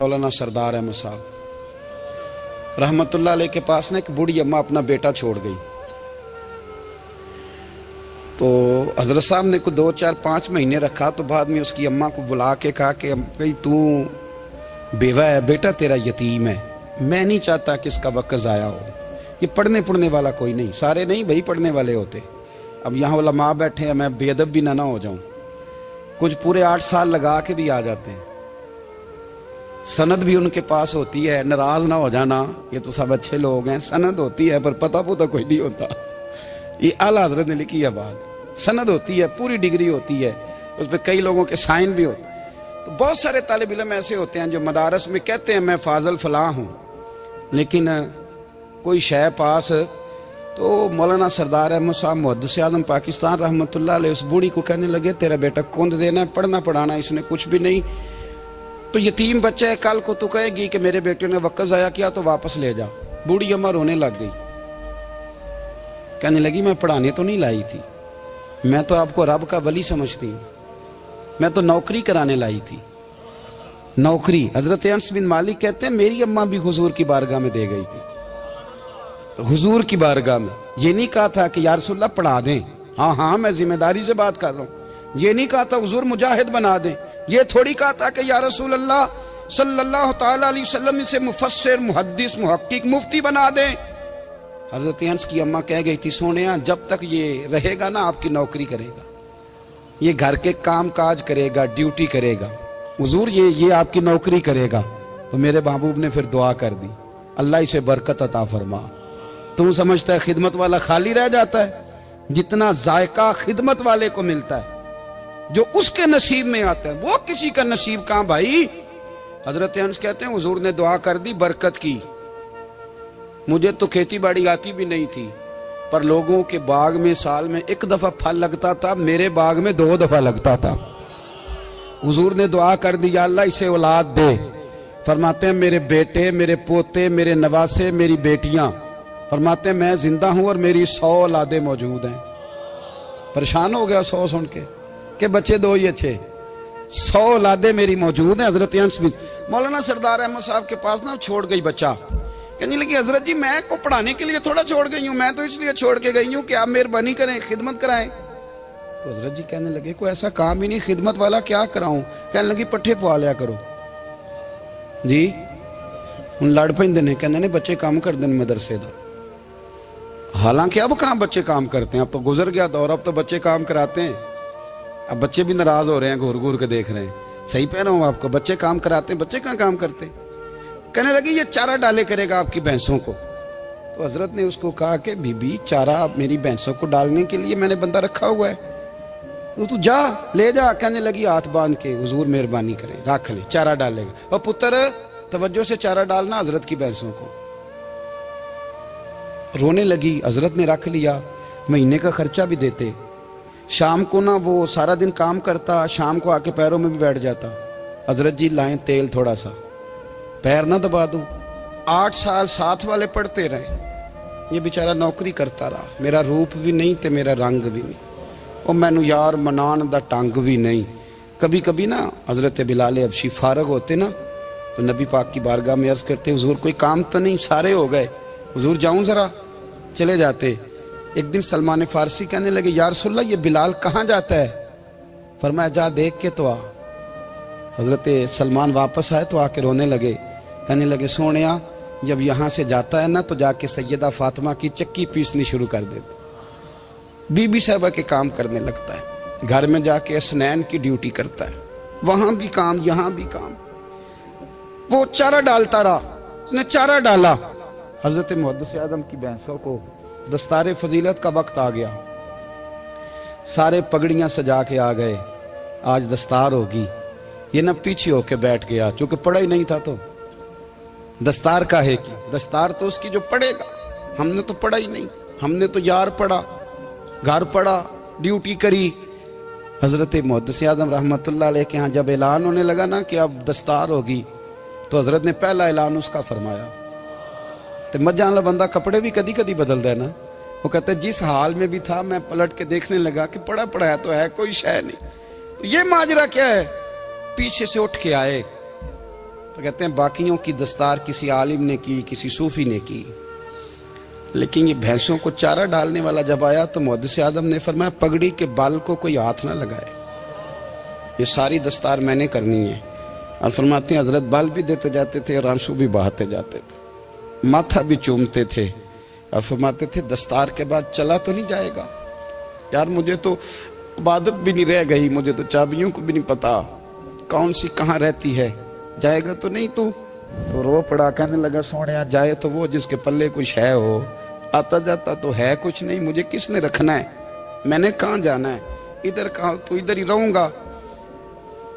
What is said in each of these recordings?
मौलाना सरदार अहमद साहब रहमतुल्लाह अलैह के पास ना एक बूढ़ी अम्मा अपना बेटा छोड़ गई। तो हजरत साहब ने को 2, 4, 5 महीने रखा। तो बाद में उसकी अम्मा को बुला के कहा कि भाई तू बेवा है, बेटा तेरा यतीम है, मैं नहीं चाहता कि इसका वक्त ज़ाया हो। ये पढ़ने वाला कोई नहीं, सारे नहीं भाई पढ़ने वाले होते। अब यहाँ उलमा बैठे हैं, मैं बेअदब भी ना हो जाऊँ। कुछ पूरे 8 साल लगा के भी आ जाते हैं, सनद भी उनके पास होती है। नाराज ना हो जाना, ये तो सब अच्छे लोग हैं। सनद होती है पर पता पुता कोई नहीं होता। ये आला हजरत ने लिखी है बात। सनद होती है, पूरी डिग्री होती है, उस पर कई लोगों के साइन भी होते हैं। तो बहुत सारे तालिब इल्म ऐसे होते हैं जो मदारस में कहते हैं मैं फाजल फलां हूँ, लेकिन कोई शय पास। तो मौलाना सरदार अहमद साहब मुहद्दिस आज़म पाकिस्तान रहमतुल्लाह अलैह उस बूढ़ी को कहने लगे तेरा बेटा कुंद देना है, पढ़ना पढ़ाना इसने कुछ भी नहीं, तो यतीम बच्चा है, कल को तू कहेगी कि मेरे बेटे ने वक्त ज़ाया किया तो वापस ले जा। बूढ़ी अम्मा रोने लग गई, कहने लगी मैं पढ़ाने तो नहीं लाई थी, मैं तो आपको रब का वली समझती हूँ, मैं तो नौकरी कराने लाई थी। नौकरी हजरत अनस बिन मालिक कहते हैं मेरी अम्मा भी हुजूर की बारगाह में दे गई थी। तो हुजूर की बारगाह में ये नहीं कहा था कि या रसूलल्लाह पढ़ा दें, हाँ हाँ मैं जिम्मेदारी से बात कर रहा हूँ। ये नहीं कहा था हुजूर मुजाहिद बना दें, ये थोड़ी कहा था कि या रसूलल्लाह सल्लल्लाहु तआला अलैहि वसल्लम से मुफस्सिर मुहद्दिस मुहक्किक मुफ्ती बना दें। हजरत अनस की अम्मा कह गई थी सोनिया जब तक ये रहेगा ना आपकी नौकरी करेगा, ये घर के काम काज करेगा, ड्यूटी करेगा, हुजूर ये आपकी नौकरी करेगा। तो मेरे महबूब ने फिर दुआ कर दी, अल्लाह इसे बरकत अता फरमा। तुम समझता है खिदमत वाला खाली रह जाता है? जितना जायका खिदमत वाले को मिलता है, जो उसके नसीब में आता है, वो किसी का नसीब कहां भाई। हजरत अनस कहते हैं हुजूर ने दुआ कर दी, बरकत की। मुझे तो खेती बाड़ी आती भी नहीं थी, पर लोगों के बाग में साल में 1 दफा फल लगता था, मेरे बाग में 2 दफा लगता था। हुजूर ने दुआ कर दी अल्लाह इसे औलाद दे। फरमाते हैं मेरे बेटे, मेरे पोते, मेरे नवासे, मेरी बेटियां, फरमाते हैं मैं जिंदा हूं और मेरी 100 औलादे मौजूद हैं। परेशान हो गया 100 सुन के बच्चे 2 ही अच्छे, 100 औलादे मेरी मौजूद हैं। हजरत अनस बिन मौलाना सरदार अहमद साहब के पास ना छोड़ गई बच्चा, कहने लगी हजरत जी मैं को पढ़ाने के लिए थोड़ा छोड़ गई हूँ, मैं तो इसलिए छोड़ के गई हूँ कि आप मेहरबानी करें, खिदमत कराएं। तो हजरत जी कहने लगे कोई ऐसा काम ही नहीं, खिदमत वाला क्या कराऊं। कहने लगी पट्ठे पवा लिया करो जी। हूँ लड़ पेंदे ने, कहने ने बच्चे काम कर दें मदरसे का। हालांकि अब कहाँ बच्चे काम करते हैं, अब तो गुजर गया दौर, अब तो बच्चे काम कराते हैं। अब बच्चे भी नाराज हो रहे हैं, घूर घूर के देख रहे हैं। सही कह रहा हूँ आपको, बच्चे काम कराते हैं, बच्चे कहाँ काम करते। कहने लगी ये चारा डाले करेगा आपकी भैंसों को। तो हजरत ने उसको कहा कि बीबी चारा मेरी भैंसों को डालने के लिए मैंने बंदा रखा हुआ है, तो तू जा ले जा। कहने लगी हाथ बांध के हुजूर मेहरबानी करें रख ले, चारा डालेगा। और पुत्र तवज्जो से चारा डालना हजरत की भैंसों को। रोने लगी, हजरत ने रख लिया, महीने का खर्चा भी देते। शाम को ना वो सारा दिन काम करता, शाम को आके पैरों में भी बैठ जाता, हजरत जी लाएं तेल थोड़ा सा, पैर ना दबा दूं। 8 साल साथ वाले पढ़ते रहे, ये बेचारा नौकरी करता रहा। मेरा रूप भी नहीं ते मेरा रंग भी नहीं, और मैनू यार मनान दा टंग भी नहीं। कभी कभी ना हजरत बिलाल हबशी फारग होते ना, तो नबी पाक की बारगाह में अर्ज करते हुजूर कोई काम तो नहीं, सारे हो गए, हुजूर जाऊं जरा, चले जाते। एक दिन सलमान फारसी कहने लगे या रसूलल्लाह ये बिलाल कहाँ जाता है। फरमाया जा देख के तो आ। हजरत सलमान वापस आए तो आके रोने लगे, कहने लगे सोनिया जब यहाँ से जाता है ना तो जाके सैयदा फातिमा की चक्की पीसनी शुरू कर देता, बीबी साहबा के काम करने लगता है, घर में जाके स्नैन की ड्यूटी करता है, वहां भी काम यहाँ भी काम। वो चारा डालता रहा, उसने चारा डाला। हजरत मुहद्दिस आज़म की भैंसों को दस्तार फजीलत का वक्त आ गया, सारे पगड़ियां सजा के आ गए, आज दस्तार होगी। ये न पीछे होके बैठ गया, चूंकि पढ़ा ही नहीं था तो दस्तार का है कि दस्तार तो उसकी जो पढ़ेगा, हमने तो पढ़ा ही नहीं, हमने तो यार पढ़ा, घर पढ़ा, ड्यूटी करी। हजरत मुहद्दिस आज़म रहमतुल्लाह अलैह के यहाँ जब ऐलान होने लगा ना कि अब दस्तार होगी, तो हजरत ने पहला ऐलान उसका फरमाया। तो मजा वाला बंदा कपड़े भी कदी कदी बदलता है ना, वो कहता है जिस हाल में भी था मैं पलट के देखने लगा कि पढ़ा पढ़ाया तो है, कोई शय नहीं। तो ये माजरा क्या है। पीछे से उठ के आए, तो कहते हैं बाकियों की दस्तार किसी आलिम ने की, किसी सूफी ने की, लेकिन ये भैंसों को चारा डालने वाला जब आया तो मुहद्दिस आदम ने फरमाया पगड़ी के बाल को कोई हाथ ना लगाए, ये सारी दस्तार मैंने करनी है। और फरमाते हैं हजरत बाल भी देते जाते थे और आंसू भी बहाते जाते थे, माथा भी चूमते थे और फरमाते थे दस्तार के बाद चला तो नहीं जाएगा यार, मुझे तो इबादत भी नहीं रह गई, मुझे तो चाबियों को भी नहीं पता कौन सी कहाँ रहती है, जाएगा तो नहीं तू? तो रो पड़ा, कहने लगा सोने जाए तो वो जिसके पल्ले कुछ है हो, आता जाता तो है कुछ नहीं, मुझे किसने रखना है, मैंने कहाँ जाना है, इधर कहाँ, तो इधर ही रहूंगा।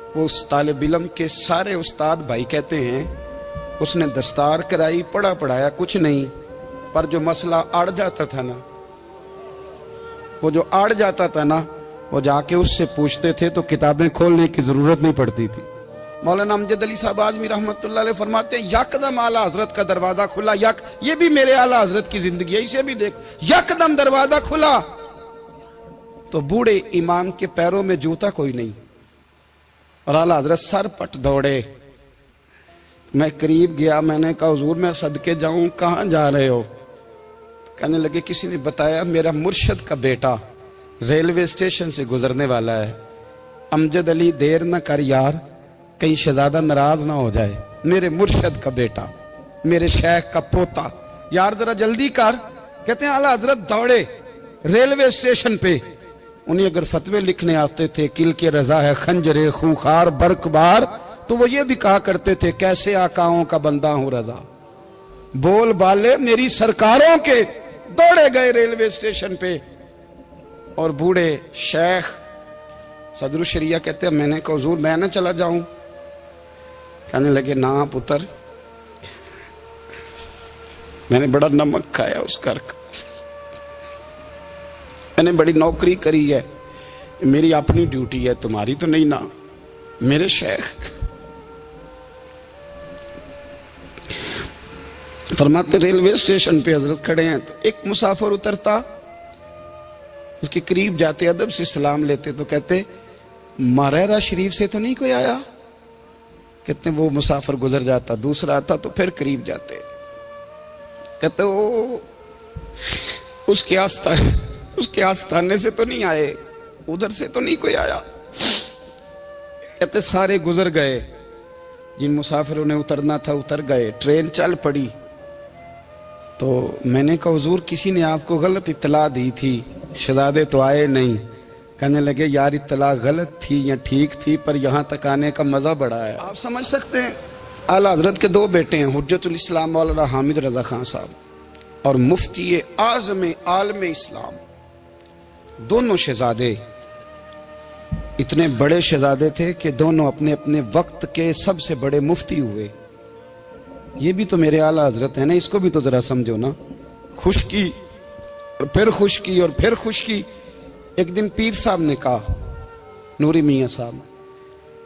वो उस तालिब इल्म के सारे उस्ताद भाई कहते हैं उसने दस्तार कराई, पढ़ा पढ़ाया कुछ नहीं, पर जो मसला अड़ जाता था ना, वो जो अड़ जाता था ना, वो जाके उससे पूछते थे तो किताबें खोलने की जरूरत नहीं पड़ती थी। मौलाना अमजद अली साहब आजमी रहमतुल्लाह अलैह फरमाते हैं यकदम आला हजरत का दरवाजा खुला, ये भी मेरे आला हजरत की जिंदगी है, इसे भी देख, यकदम दरवाजा खुला तो बूढ़े इमाम के पैरों में जूता कोई नहीं और आला हजरत सर पट दौड़े। मैं करीब गया, मैंने कहा हुजूर मैं सदके जाऊं, कहां जा रहे हो? कहने लगे किसी ने बताया मेरा मुर्शद का बेटा रेलवे स्टेशन से गुजरने वाला है, अमजद अली देर न कर यार, कहीं शहजादा नाराज ना हो जाए, मेरे मुर्शद का बेटा, मेरे शेख का पोता, यार जरा जल्दी कर। कहते हैं आला हजरत दौड़े रेलवे स्टेशन पे, उन्हें अगर फतवे लिखने आते थे किल के रजा है खंजरे खूंखार बरकबार, तो वो ये भी कहा करते थे कैसे आकाओं का बंदा हूं रजा, बोल बाले मेरी सरकारों के। दौड़े गए रेलवे स्टेशन पे और बूढ़े शेख सदरुल शरिया कहते हैं मैंने कहा हुजूर मैं ना चला जाऊं? कहने लगे ना पुत्र, मैंने बड़ा नमक खाया उस घर का, मैंने बड़ी नौकरी करी है, मेरी अपनी ड्यूटी है, तुम्हारी तो नहीं ना। मेरे शेख फरमाते रेलवे स्टेशन पे हजरत खड़े हैं तो एक मुसाफिर उतरता, उसके करीब जाते अदब से सलाम लेते तो कहते मारेरा शरीफ से तो नहीं कोई आया? कहते वो मुसाफिर गुजर जाता, दूसरा आता तो फिर करीब जाते, कहते वो उसके आस्थाने से तो नहीं आए, उधर से तो नहीं कोई आया। कहते सारे गुजर गए, जिन मुसाफिरों ने उतरना था उतर गए, ट्रेन चल पड़ी। तो मैंने कहा हुजूर किसी ने आपको गलत इत्तला दी थी, शहजादे तो आए नहीं। कहने लगे यार इत्तला गलत थी या ठीक थी, पर यहाँ तक आने का मजा बड़ा है। आप समझ सकते हैं आला हजरत के दो बेटे हैं, हुज्जतुल इस्लाम मौलाना हामिद रजा खान साहब और मुफ्ती आज़म आलम इस्लाम, दोनों शहजादे इतने बड़े शहजादे थे कि दोनों अपने अपने वक्त के सबसे बड़े मुफ्ती हुए। ये भी तो मेरे आला हजरत है ना, इसको भी तो जरा समझो ना। खुशकी और फिर खुशकी और फिर खुशकी। एक दिन पीर साहब ने कहा, नूरी मियाँ साहब,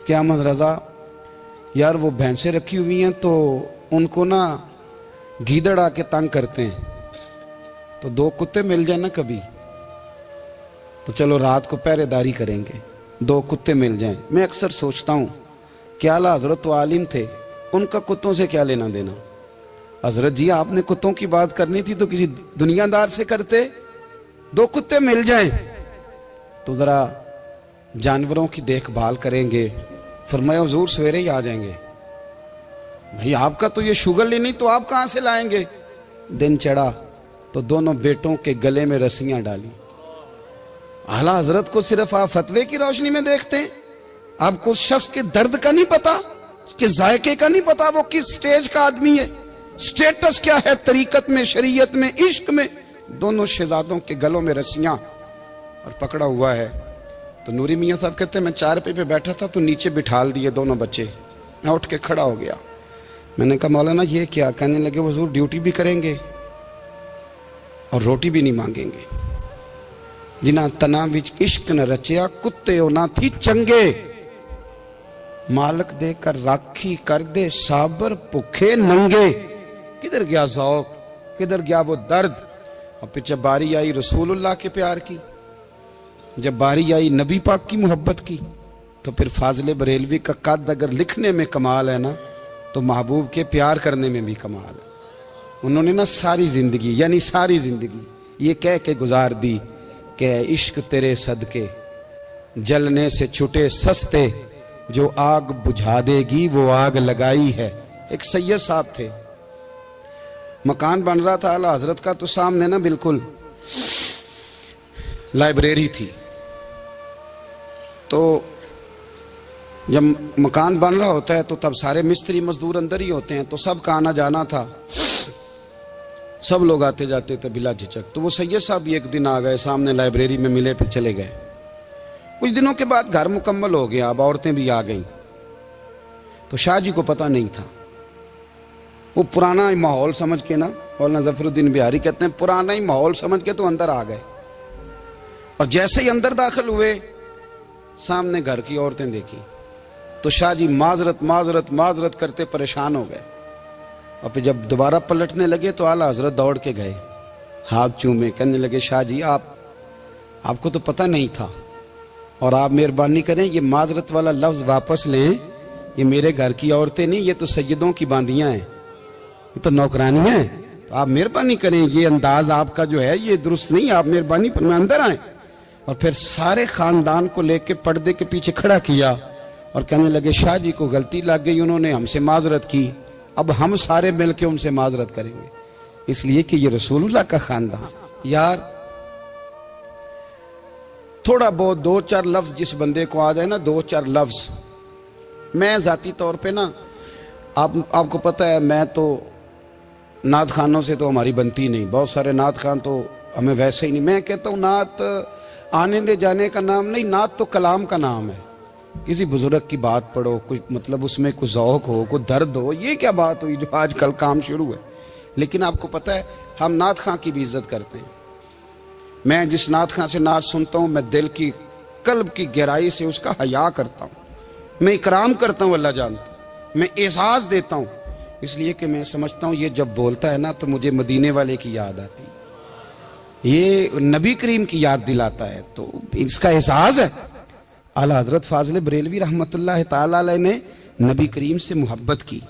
कि अहमद रजा यार वो भैंसें रखी हुई हैं तो उनको ना गीदड़ आके तंग करते हैं, तो दो कुत्ते मिल जाए ना कभी, तो चलो रात को पहरेदारी करेंगे, दो कुत्ते मिल जाएं। मैं अक्सर सोचता हूँ कि आला हजरत तो आलिम थे, उनका कुत्तों से क्या लेना देना? हजरत जी आपने कुत्तों की बात करनी थी तो किसी दुनियादार से करते, दो कुत्ते मिल जाएं तो जरा जानवरों की देखभाल करेंगे। फरमाया हुजूर सवेरे ही आ जाएंगे। भाई आपका तो ये शुगर ही नहीं, तो आप कहां से लाएंगे? दिन चढ़ा तो दोनों बेटों के गले में रस्सियां डाली। आला हजरत को सिर्फ आप फतवे की रोशनी में देखते हैं, आपको उस शख्स के दर्द का नहीं पता, उसके जायके का नहीं पता, वो किस स्टेज का आदमी है, स्टेटस क्या है तरीकत में, शरीयत में, इश्क में। दोनों शहजादों के गलों में रस्सियां और पकड़ा हुआ है। तो नूरी मियाँ साहब कहते हैं मैं चारपाई पे बैठा था तो नीचे बिठाल दिए दोनों बच्चे, मैं उठ के खड़ा हो गया। मैंने कहा मौलाना ये क्या? कहने लगे हुजूर ड्यूटी भी करेंगे और रोटी भी नहीं मांगेंगे। जिन्हां तना विच इश्क न रचिया कुत्ते ना थी चंगे, मालक देकर राखी कर दे साबर भुखे नंगे। किधर गया ज़ौक़, किधर गया वो दर्द? और फिर जब बारी आई रसूलुल्लाह के प्यार की, जब बारी आई नबी पाक की मोहब्बत की, तो फिर फाजिल बरेलवी का कद अगर लिखने में कमाल है ना, तो महबूब के प्यार करने में भी कमाल है। उन्होंने ना सारी जिंदगी, यानी सारी जिंदगी ये कह के गुजार दी कि इश्क तेरे सदके जलने से छुटे सस्ते, जो आग बुझा देगी वो आग लगाई है। एक सैयद साहब थे, मकान बन रहा था आला हजरत का, तो सामने ना बिल्कुल लाइब्रेरी थी। तो जब मकान बन रहा होता है तो तब सारे मिस्त्री मजदूर अंदर ही होते हैं, तो सबका आना जाना था, सब लोग आते जाते थे बिला झिझक। तो वो सैयद साहब भी एक दिन आ गए, सामने लाइब्रेरी में मिले, फिर चले गए। कुछ दिनों के बाद घर मुकम्मल हो गया, अब औरतें भी आ गईं। तो शाह जी को पता नहीं था, वो पुराना ही माहौल समझ के ना, मौलाना जफरुद्दीन बिहारी कहते हैं पुराना ही माहौल समझ के तो अंदर आ गए। और जैसे ही अंदर दाखिल हुए, सामने घर की औरतें देखी, तो शाह जी माजरत माजरत माजरत करते परेशान हो गए। और फिर जब दोबारा पलटने लगे तो आला हजरत दौड़ के गए, हाथ चूमे, कहने लगे शाह जी आपको तो पता नहीं था, और आप मेहरबानी करें ये माजरत वाला लफ्ज वापस लें, ये मेरे घर की औरतें नहीं, ये तो सैयदों की बांदियां हैं, ये तो नौकरानियां हैं, तो आप मेहरबानी करें, ये अंदाज आपका जो है ये दुरुस्त नहीं, आप मेहरबानी फरमाएं अंदर आए। और फिर सारे खानदान को लेके पर्दे के पीछे खड़ा किया और कहने लगे शाह जी को गलती लग गई, उन्होंने हमसे माजरत की, अब हम सारे मिलके उनसे माजरत करेंगे, इसलिए कि ये रसूलुल्लाह का खानदान। यार थोड़ा बहुत दो चार लफ्ज जिस बंदे को आ जाए ना, दो चार लफ्ज, मैं जाती तौर पे ना, आपको पता है मैं तो नात खानों से तो हमारी बनती नहीं, बहुत सारे नात खान तो हमें वैसे ही नहीं। मैं कहता हूँ नात आने दे जाने का नाम नहीं, नात तो कलाम का नाम है। किसी बुजुर्ग की बात पढ़ो, कुछ मतलब उसमें कुछ ज़ौक़ हो, कुछ दर्द हो, ये क्या बात हुई जो आजकल काम शुरू है। लेकिन आपको पता है हम नात खां की भी इज्जत करते हैं। मैं जिस नात खां से नात सुनता हूँ, मैं दिल की कल्ब की गहराई से उसका हया करता हूँ, मैं इकराम करता हूँ, अल्लाह जानता, मैं एहसास देता हूँ, इसलिए कि मैं समझता हूँ ये जब बोलता है ना तो मुझे मदीने वाले की याद आती, ये नबी करीम की याद दिलाता है, तो इसका एहसास है। आला हजरत फाजिल बरेलवी रहमतुल्लाह ताला अलैह ने नबी करीम से मोहब्बत की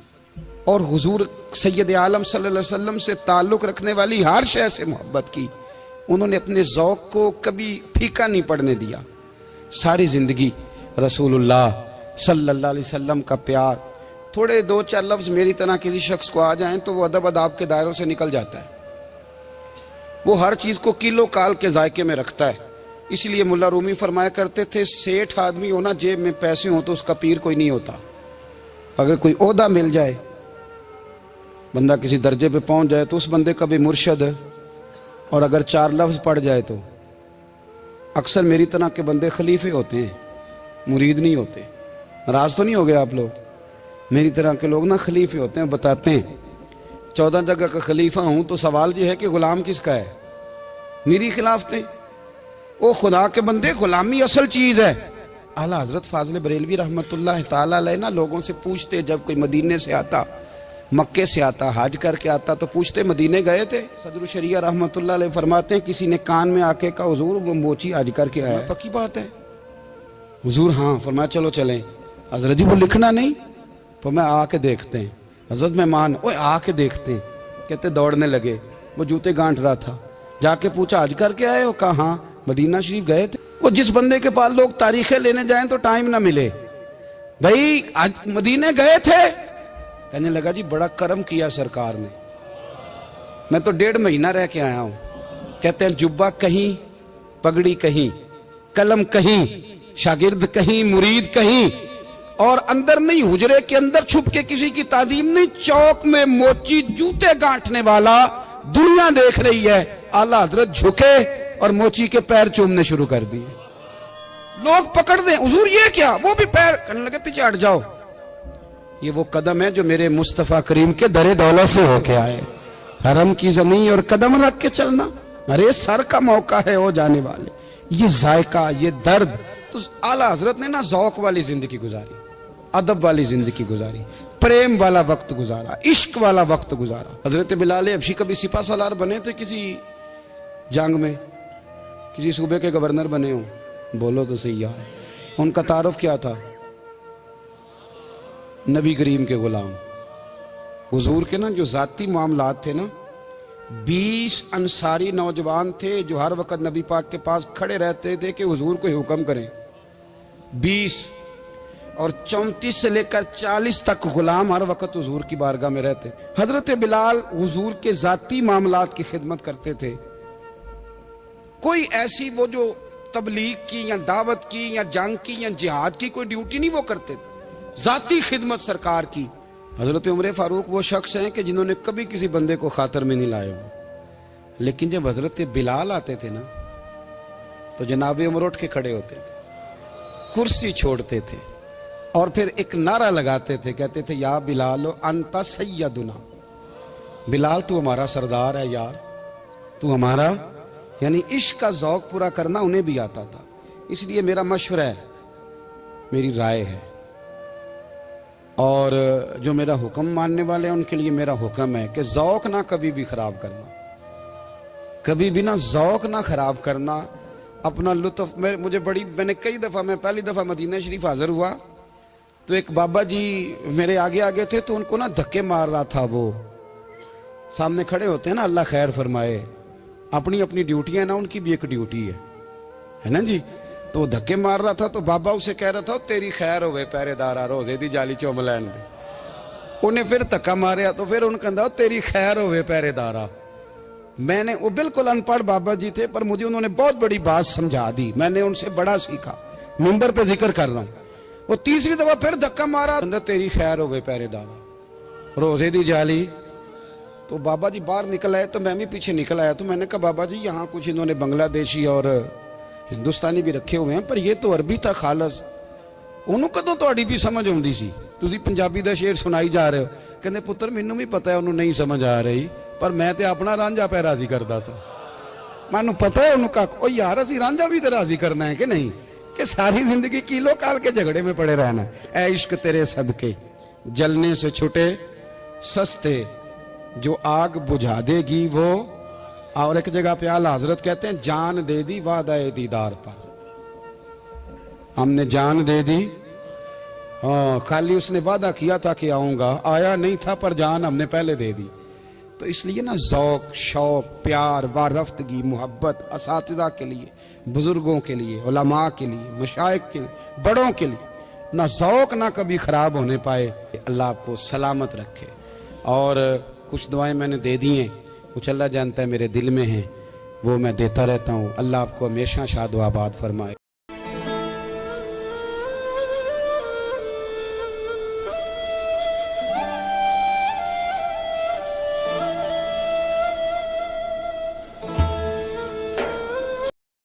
और हुजूर सैयद आलम सल्लल्लाहु अलैहि वसल्लम से ताल्लुक़ रखने वाली हर शय से मोहब्बत की। उन्होंने अपने ज़ौक़ को कभी फीका नहीं पड़ने दिया। सारी ज़िंदगी रसूलुल्लाह सल्लल्लाहु अलैहि वसल्लम का प्यार। थोड़े दो चार लफ्ज़ मेरी तरह किसी शख्स को आ जाएं तो वो अदब अदाब के दायरों से निकल जाता है। वो हर चीज़ को किलो काल के जायके में रखता है। इसलिए मुल्ला रूमी फरमाया करते थे, सेठ आदमी हो ना, जेब में पैसे हो तो उसका पीर कोई नहीं होता। अगर कोई ओहदा मिल जाए, बंदा किसी दर्जे पे पहुंच जाए तो उस बंदे का भी मुर्शद है, और अगर चार लफ्ज पढ़ जाए तो अक्सर मेरी तरह के बंदे खलीफे होते हैं, मुरीद नहीं होते। नाराज तो नहीं हो गए आप लोग? मेरी तरह के लोग ना खलीफे होते हैं, बताते हैं 14 जगह का खलीफा हूं तो सवाल ये है कि गुलाम किसका है? मेरी खिलाफतें। ओ खुदा के बंदे, गुलामी असल चीज है। आला हजरत फाजिल बरेलवी रहमतुल्लाह ताला अलैह ना लोगों से पूछते, जब कोई मदीने से आता, मक्के से आता, हज करके आता, तो पूछते मदीने गए थे? सदर शरिया रहमतुल्लाह अलैह फरमाते हैं, किसी ने कान में आके कहा हुजूर वो मोची हज करके आया। पक्की बात है हुजूर? हाँ। फरमाया चलो चलें। हजरत जी वो लिखना नहीं? तो मैं आके देखते हैं। हजरत मेहमान, ओए आके देखते हैं। कहते दौड़ने लगे, वो जूते गांठ रहा था। जाके पूछा हज करके आए हो? कहा हाँ। मदीना शरीफ गए थे? वो जिस बंदे के पास लोग तारीखें लेने जाएं तो टाइम ना मिले, भाई आज मदीने गए थे? कहने लगा जी बड़ा करम किया सरकार ने, मैं तो 1.5 महीना रह के आया हूं। कहते हैं जुब्बा कहीं, पगड़ी कहीं, कलम कहीं, शागिर्द कहीं, मुरीद कहीं, और अंदर नहीं, हुजरे के अंदर छुप के किसी की तादीम नहीं, चौक में मोची जूते गांठने वाला दुनिया देख रही है। आला हजरत झुके और मोची के पैर चूमने शुरू कर दिए। लोग पकड़ दें, हुजूर ये क्या? वो भी पैर करने लगे, पीछे हट जाओ। ये वो कदम है जो मेरे मुस्तफा करीम के दरे दौलत से होके आए। हरम की जमीन और कदम रख के चलना, अरे सर का मौका है वो जाने वाले। ये जायका, ये दर्द। तो आला हजरत ने ना ज़ौक़ वाली जिंदगी गुजारी, अदब वाली जिंदगी गुजारी, प्रेम वाला वक्त गुजारा, इश्क वाला वक्त गुजारा। हजरत बिलाल हबशी कभी सिपा सालार बने थे किसी जंग में, किसी सूबे के गवर्नर बने हो? बोलो तो सही यार। उनका तारुफ क्या था? नबी करीम के गुलाम। हुजूर के ना जो जाती मामलात थे ना, 20 अंसारी नौजवान थे जो हर वक्त नबी पाक के पास खड़े रहते थे कि हुजूर को हुक्म करें। 20 और 34 से लेकर 40 तक गुलाम हर वक्त हुजूर की बारगाह में रहते। हजरत बिलाल हुजूर के जाती मामलात की खिदमत करते थे। कोई ऐसी वो जो तबलीग की या दावत की या जंग की या जिहाद की कोई ड्यूटी नहीं वो करते, जाती खिदमत सरकार की। हजरत उमर फारूक वो शख्स हैं कि जिन्होंने कभी किसी बंदे को खातर में नहीं लाए वो। लेकिन जब हजरत बिलाल आते थे ना तो जनाब उमर उठ के खड़े होते थे, कुर्सी छोड़ते थे और फिर एक नारा लगाते थे, कहते थे या बिलाल अंता सैयदुना, बिलाल तू हमारा सरदार है यार, तू हमारा। यानी इश्क का ज़ौक पूरा करना उन्हें भी आता था। इसलिए मेरा मशवरा है, मेरी राय है, और जो मेरा हुक्म मानने वाले हैं उनके लिए मेरा हुक्म है कि ज़ौक ना कभी भी खराब करना, कभी भी ना ज़ौक ना खराब करना, अपना लुत्फ। मैंने कई दफ़ा, मैं पहली दफ़ा मदीना शरीफ हाजिर हुआ तो एक बाबा जी मेरे आगे आगे थे, तो उनको ना धक्के मार रहा था। वो सामने खड़े होते हैं ना, अल्लाह खैर फरमाए, अपनी अपनी ड्यूटियां ना, उनकी भी एक ड्यूटी है ना जी। तो वो धक्के मार रहा था तो बाबा उसे कह रहा था तेरी खैर होवे पहरेदारा, रोजे दी जाली चुम लैन दे। उन्हें फिर धक्का मारिया तो फिर उन्हें कहता तेरी खैर होवे पहरेदारा। मैंने, वो बिल्कुल अनपढ़ बाबा जी थे पर मुझे उन्होंने बहुत बड़ी बात समझा दी, मैंने उनसे बड़ा सीखा, मिंबर पे जिक्र कर रहा हूं। वो तीसरी दफा फिर धक्का मारा, तेरी खैर होवे पहरेदारा, रोजे दी जाली। तो बाबा जी बाहर निकल आए तो मैं भी पीछे निकल आया। तो मैंने कहा बाबा जी यहाँ कुछ इन्होंने बांग्लादेशी और हिंदुस्तानी भी रखे हुए हैं, पर ये तो अरबी था खालस। उन्होंने कदों ਤੁਹਾਡੀ भी समझ आती सी, तुसी पंजाबी ਦਾ शेर सुनाई जा रहे हो। कहते पुत्र मैनू भी पता है उन्होंने नहीं समझ आ रही, पर मैं तो अपना रांझा पै राजी करता सा। मैनू पता है उन्होंने कहा ओ यार असी रांझा भी तो राजी करना है कि नहीं, कि सारी जिंदगी किलो काल के झगड़े में पड़े रहना। ऐ इश्क तेरे सदके जलने से छुटे सस्ते, जो आग बुझा देगी वो। और एक जगह पे आला हजरत कहते हैं जान दे दी वादा दीदार पर, हमने जान दे दी। हाँ, खाली उसने वादा किया था कि आऊंगा, आया नहीं था, पर जान हमने पहले दे दी। तो इसलिए ना ज़ौक, शौक, प्यार, वारफ्तगी, मोहब्बत असातिज़ा के लिए, बुजुर्गों के लिए, उलमा के लिए, मशाइख के लिए, बड़ों के लिए ना ज़ौक ना कभी ख़राब होने पाए। अल्लाह आपको सलामत रखे। और कुछ दुआएं मैंने दे दी हैं, कुछ अल्लाह जानता है मेरे दिल में हैं, वो मैं देता रहता हूँ। अल्लाह आपको हमेशा शाद व आबाद फरमाए।